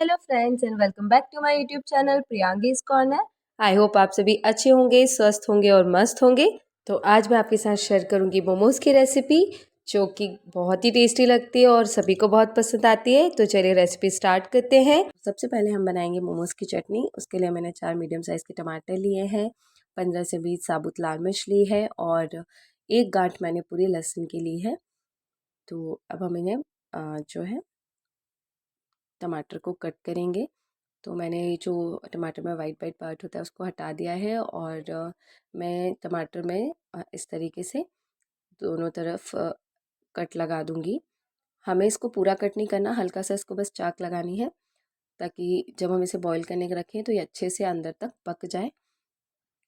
Hello friends and welcome back to my YouTube channel Priyangi's corner. I hope आप सभी अच्छे होंगे, स्वस्थ होंगे और मस्त होंगे। तो आज मैं आपके साथ शेयर करूंगी मोमोज़ की रेसिपी, जो कि बहुत ही टेस्टी लगती है और सभी को बहुत पसंद आती है। तो चलिए रेसिपी स्टार्ट करते हैं। सबसे पहले हम बनाएंगे मोमोज़ की चटनी। उसके लिए मैंने 4 मीडियम साइज़ के टमाटर लिए हैं, 15 से 20 साबुत लाल मिर्च ली है और एक गांठ मैंने पूरी लहसुन की ली है। तो अब हम इन्हें जो है टमाटर को कट करेंगे। तो मैंने जो टमाटर में वाइट वाइट पार्ट होता है उसको हटा दिया है और मैं टमाटर में इस तरीके से दोनों तरफ कट लगा दूंगी। हमें इसको पूरा कट नहीं करना, हल्का सा इसको बस चाक लगानी है, ताकि जब हम इसे बॉईल करने के रखें तो ये अच्छे से अंदर तक पक जाए।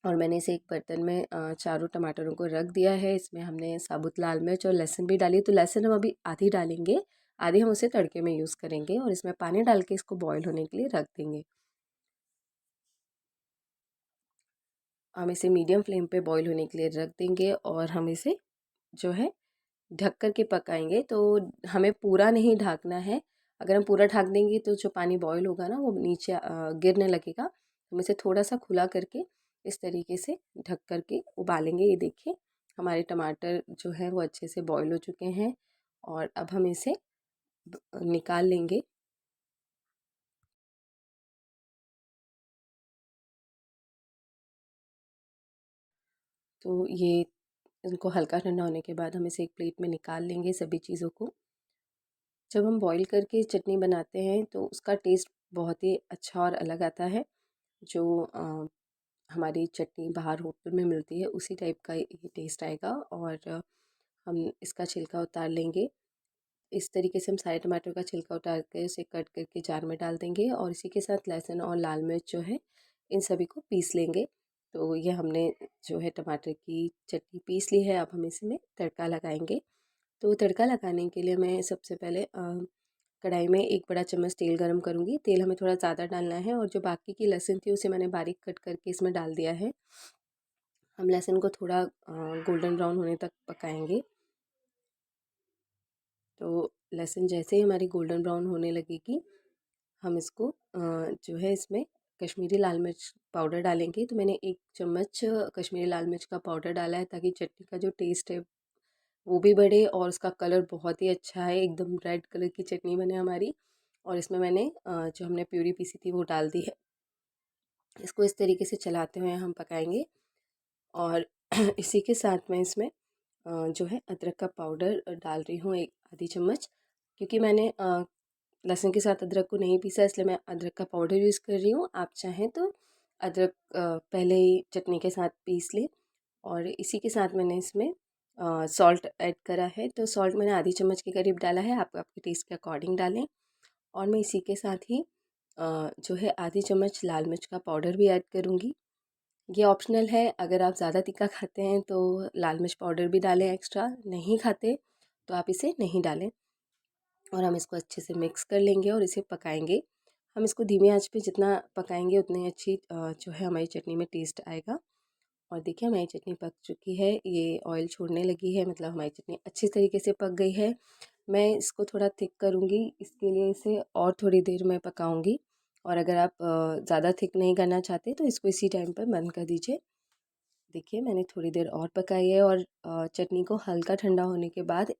और मैंने इसे एक बर्तन में चारों टमाटरों को रख दिया है। इसमें हमने साबुत लाल मिर्च और लहसुन भी डाली। तो लहसुन हम अभी आधी डालेंगे, आधी हम उसे तड़के में यूज़ करेंगे और इसमें पानी डाल के इसको बॉईल होने के लिए रख देंगे। हम इसे मीडियम फ्लेम पे बॉईल होने के लिए रख देंगे और हम इसे जो है ढक कर के पकाएंगे। तो हमें पूरा नहीं ढकना है, अगर हम पूरा ढक देंगे तो जो पानी बॉईल होगा ना वो नीचे गिरने लगेगा। हम इसे थोड़ा सा खुला करके इस तरीके से ढक कर के उबालेंगे। ये देखिए हमारे टमाटर जो है वो अच्छे से बॉईल हो चुके हैं और अब हम इसे निकाल लेंगे। तो ये इनको हल्का ठंडा होने के बाद हम इसे एक प्लेट में निकाल लेंगे सभी चीज़ों को। जब हम बॉईल करके चटनी बनाते हैं तो उसका टेस्ट बहुत ही अच्छा और अलग आता है। जो हमारी चटनी बाहर होटल में मिलती है उसी टाइप का ये टेस्ट आएगा। और हम इसका छिलका उतार लेंगे। इस तरीके से हम सारे टमाटर का छिलका उतार के उसे कट करके जार में डाल देंगे और इसी के साथ लहसुन और लाल मिर्च जो है इन सभी को पीस लेंगे। तो ये हमने जो है टमाटर की चटनी पीस ली है। अब हम इसमें तड़का लगाएंगे। तो तड़का लगाने के लिए मैं सबसे पहले कढ़ाई में एक बड़ा चम्मच तेल गरम करूँगी। तेल हमें थोड़ा ज़्यादा डालना है और जो बाकी की लहसुन थी उसे मैंने बारीक कट करके इसमें डाल दिया है। हम लहसुन को थोड़ा गोल्डन ब्राउन होने तक पकाएंगे। तो लहसुन जैसे ही हमारी गोल्डन ब्राउन होने लगेगी हम इसको जो है इसमें कश्मीरी लाल मिर्च पाउडर डालेंगे। तो मैंने एक चम्मच कश्मीरी लाल मिर्च का पाउडर डाला है, ताकि चटनी का जो टेस्ट है वो भी बढ़े और उसका कलर बहुत ही अच्छा है, एकदम रेड कलर की चटनी बने हमारी। और इसमें मैंने जो हमने प्यूरी पीसी थी वो डाल दी है। इसको इस तरीके से चलाते हुए हम पकाएंगे। और इसी के साथ में इसमें जो है अदरक का पाउडर डाल रही हूँ, एक आधी चम्मच। क्योंकि मैंने लहसुन के साथ अदरक को नहीं पीसा, इसलिए मैं अदरक का पाउडर यूज़ कर रही हूँ। आप चाहें तो अदरक पहले ही चटनी के साथ पीस लें। और इसी के साथ मैंने इसमें सॉल्ट ऐड करा है। तो सॉल्ट मैंने आधी चम्मच के करीब डाला है, आप आपके टेस्ट के अकॉर्डिंग डालें। और मैं इसी के साथ ही जो है आधी चम्मच लाल मिर्च का पाउडर भी ऐड करूँगी। ये ऑप्शनल है, अगर आप ज़्यादा तीखा खाते हैं तो लाल मिर्च पाउडर भी डालें एक्स्ट्रा, नहीं खाते तो आप इसे नहीं डालें। और हम इसको अच्छे से मिक्स कर लेंगे और इसे पकाएंगे। हम इसको धीमी आंच पे जितना पकाएंगे उतनी अच्छी जो है हमारी चटनी में टेस्ट आएगा। और देखिए हमारी चटनी पक चुकी है, ये ऑयल छोड़ने लगी है, मतलब हमारी चटनी अच्छी तरीके से पक गई है। मैं इसको थोड़ा थिक करूँगी, इसके लिए इसे और थोड़ी देर में पकाऊँगी। और अगर आप ज़्यादा थिक नहीं करना चाहते तो इसको इसी टाइम पर बंद कर दीजिए। देखिए मैंने थोड़ी देर और पकाई है और चटनी को हल्का ठंडा होने के बाद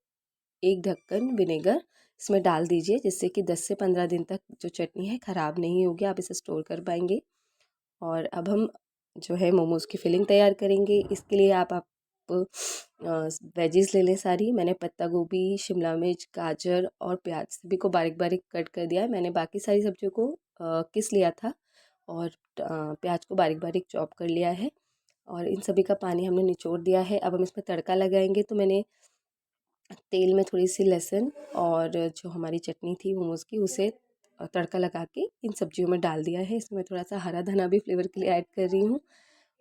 एक ढक्कन विनेगर इसमें डाल दीजिए, जिससे कि 10 से 15 दिन तक जो चटनी है ख़राब नहीं होगी, आप इसे स्टोर कर पाएंगे। और अब हम जो है मोमोज़ की फिलिंग तैयार करेंगे। इसके लिए आप वेजिस ले लें सारी। मैंने पत्ता गोभी, शिमला मिर्च, गाजर और प्याज सभी को बारीक बारीक कट कर दिया है। मैंने बाकी सारी सब्जियों को किस लिया था और प्याज को बारीक बारीक चॉप कर लिया है। और इन सभी का पानी हमने निचोड़ दिया है। अब हम इसमें तड़का लगाएंगे। तो मैंने तेल में थोड़ी सी लहसुन और जो हमारी चटनी थी मोमोज़ की उसे तड़का लगा के इन सब्जियों में डाल दिया है। इसमें थोड़ा सा हरा धना भी फ्लेवर के लिए ऐड कर रही हूँ।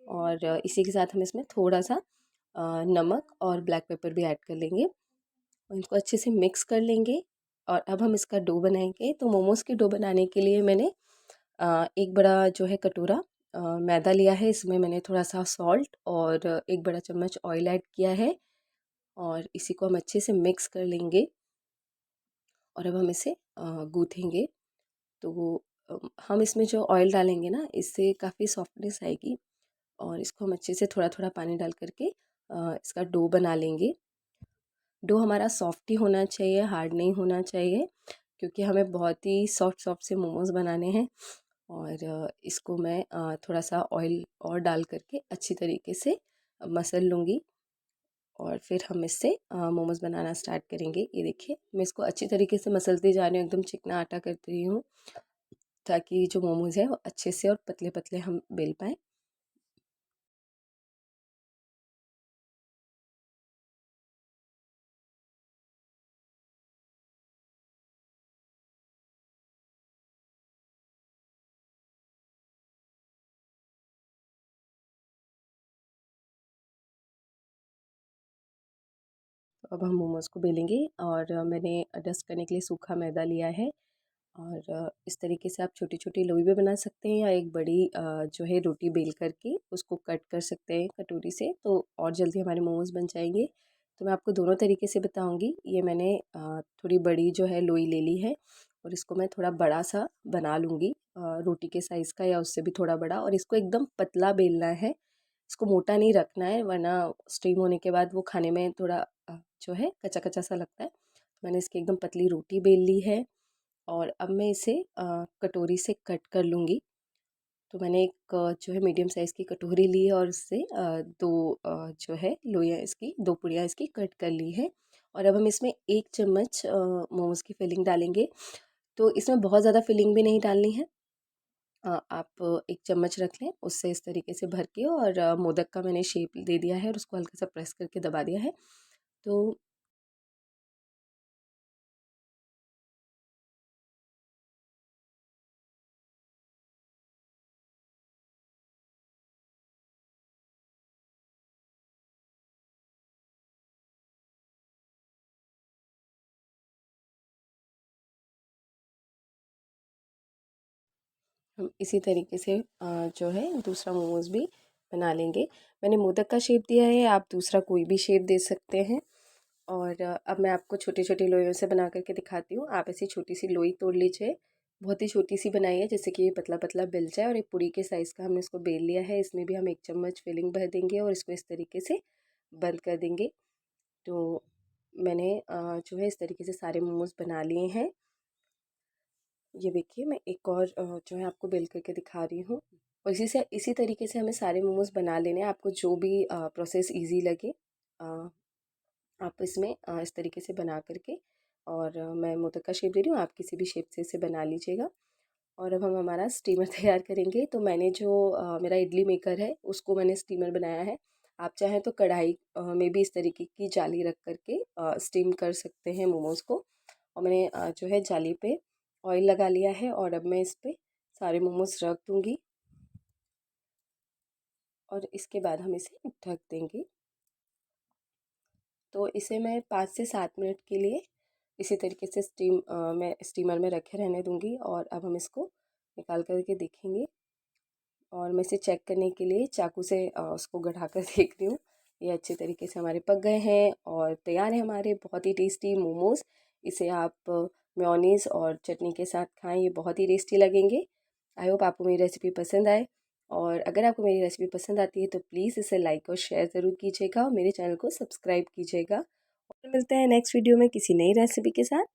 और इसी के साथ हम इसमें थोड़ा सा नमक और ब्लैक पेपर भी ऐड कर लेंगे और इनको अच्छे से मिक्स कर लेंगे। और अब हम इसका डो बनाएंगे। तो मोमोज़ के डो बनाने के लिए मैंने एक बड़ा जो है कटोरा मैदा लिया है। इसमें मैंने थोड़ा सा सॉल्ट और एक बड़ा चम्मच ऑयल ऐड किया है और इसी को हम अच्छे से मिक्स कर लेंगे। और अब हम इसे गूँथेंगे। तो हम इसमें जो ऑयल डालेंगे ना, इससे काफ़ी सॉफ्टनेस आएगी। और इसको हम अच्छे से थोड़ा थोड़ा पानी डाल करके इसका डो बना लेंगे। डो हमारा सॉफ्ट ही होना चाहिए, हार्ड नहीं होना चाहिए, क्योंकि हमें बहुत ही सॉफ्ट सॉफ्ट से मोमोज़ बनाने हैं। और इसको मैं थोड़ा सा ऑयल और डाल करके अच्छी तरीके से मसल लूँगी। और फिर हम इससे मोमोज़ बनाना स्टार्ट करेंगे। ये देखिए, मैं इसको अच्छी तरीके से मसलती जा रही हूँ, एकदम चिकना आटा करती रही हूँ, ताकि जो मोमोज़ है वो अच्छे से और पतले पतले हम बेल पाएँ। तो अब हम मोमोज़ को बेलेंगे। और मैंने डस्ट करने के लिए सूखा मैदा लिया है। और इस तरीके से आप छोटी छोटी लोई भी बना सकते हैं, या एक बड़ी जो है रोटी बेल करके उसको कट कर सकते हैं कटोरी से, तो और जल्दी हमारे मोमोज़ बन जाएंगे। तो मैं आपको दोनों तरीके से बताऊंगी। ये मैंने थोड़ी बड़ी जो है लोई ले ली है, और इसको मैं थोड़ा बड़ा सा बना लूँगी, रोटी के साइज़ का या उससे भी थोड़ा बड़ा। और इसको एकदम पतला बेलना है, इसको मोटा नहीं रखना है, वरना स्टीम होने के बाद वो खाने में थोड़ा जो है कच्चा कच्चा सा लगता है। मैंने इसकी एकदम पतली रोटी बेल ली है, और अब मैं इसे कटोरी से कट कर लूँगी। तो मैंने एक जो है मीडियम साइज़ की कटोरी ली है, और उससे दो जो है लोइयाँ इसकी, दो पुड़ियाँ इसकी कट कर ली है। और अब हम इसमें 1 चम्मच मोमोज़ की फिलिंग डालेंगे। तो इसमें बहुत ज़्यादा फिलिंग भी नहीं डालनी है। आप 1 चम्मच रख लें, उससे इस तरीके से भर के। और मोदक का मैंने शेप दे दिया है, और उसको हल्का सा प्रेस करके दबा दिया है। तो हम इसी तरीके से जो है दूसरा मोमोज़ भी बना लेंगे। मैंने मोदक का शेप दिया है, आप दूसरा कोई भी शेप दे सकते हैं। और अब मैं आपको छोटी छोटी लोइयों से बना करके दिखाती हूँ। आप ऐसी छोटी सी लोई तोड़ लीजिए, बहुत ही छोटी सी बनाई है, जिससे कि ये पतला पतला बेल जाए। और एक पूड़ी के साइज़ का हमने इसको बेल लिया है। इसमें भी हम 1 चम्मच फिलिंग भर देंगे, और इसको इस तरीके से बंद कर देंगे। तो मैंने जो है इस तरीके से सारे मोमोज़ बना लिए हैं। ये देखिए, मैं एक और जो है आपको बेल करके दिखा रही हूँ। और इसी तरीके से हमें सारे मोमोज़ बना लेने हैं। आपको जो भी प्रोसेस ईज़ी लगे, अ, आप इसमें इस तरीके से बना करके। और मैं मोदक का शेप दे रही हूँ, आप किसी भी शेप से इसे बना लीजिएगा। और अब हम हमारा स्टीमर तैयार करेंगे। तो मैंने जो मेरा इडली मेकर है, उसको मैंने स्टीमर बनाया है। आप चाहें तो कढ़ाई में भी इस तरीके की जाली रख करके स्टीम कर सकते हैं मोमोज़ को। और मैंने जो है जाली पे ऑयल लगा लिया है, और अब मैं इस पे सारे मोमोज़ रख दूँगी। और इसके बाद हम इसे ढक देंगे। तो इसे मैं 5 से 7 मिनट के लिए इसी तरीके से मैं स्टीमर में रखे रहने दूँगी। और अब हम इसको निकाल कर के देखेंगे। और मैं इसे चेक करने के लिए चाकू से उसको गढ़ा कर देख रही हूँ। ये अच्छे तरीके से हमारे पक गए हैं, और तैयार है हमारे बहुत ही टेस्टी मोमोज़। इसे आप मेयोनीज़ और चटनी के साथ खाएं, ये बहुत ही टेस्टी लगेंगे। आई होप आपको मेरी रेसिपी पसंद आए। और अगर आपको मेरी रेसिपी पसंद आती है तो प्लीज़ इसे लाइक और शेयर ज़रूर कीजिएगा, और मेरे चैनल को सब्सक्राइब कीजिएगा। और मिलते हैं नेक्स्ट वीडियो में किसी नई रेसिपी के साथ।